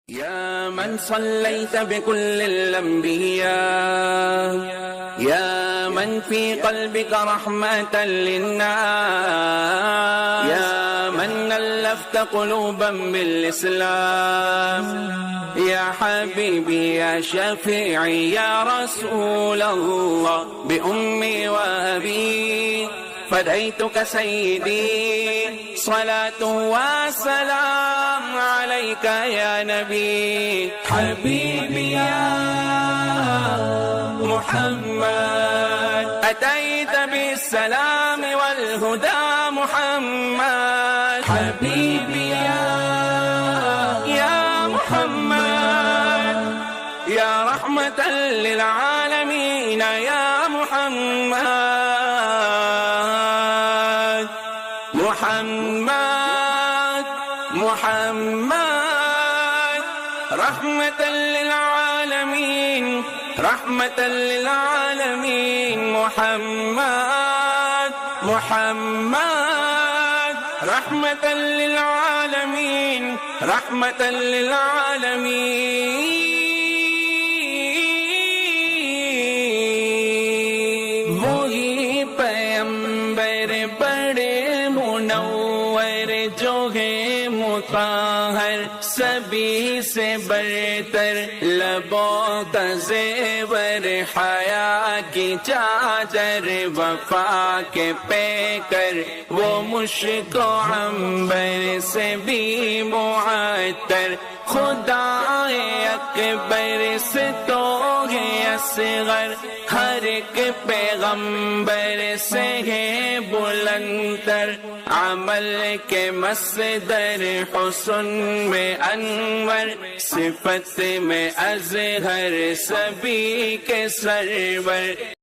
يا من صليت بكل الأنبياء، يا من في قلبك رحمة للناس، يا من ألفت قلوبا بالإسلام، يا حبيبي يا شفيعي يا رسول الله، بأمي وأبي فديتك سيدي، صلاة وسلام عليك يا نبي. حبيبي يا محمد أتيت بالسلام والهدى محمد. حبيبي يا محمد يا رحمة للعالمين يا محمد. محمد محمد رحمة للعالمين، رحمة للعالمين. محمد محمد رحمة للعالمين، رحمة للعالمين. وہی پیغمبر بڑے منور جو ہے مطہر، سبھی سے برتر لبوں کا زیور، حیا کی چادر وفا کے پیکر، وہ مشک و عنبر سے بھی معطر، خدا اکبر سے تو ہے اصغر، ہر ایک پیغمبر سے ہے بلندر، عمل کے مصدر حسن میں انور، صفت میں اظہر سبھی کے سرور۔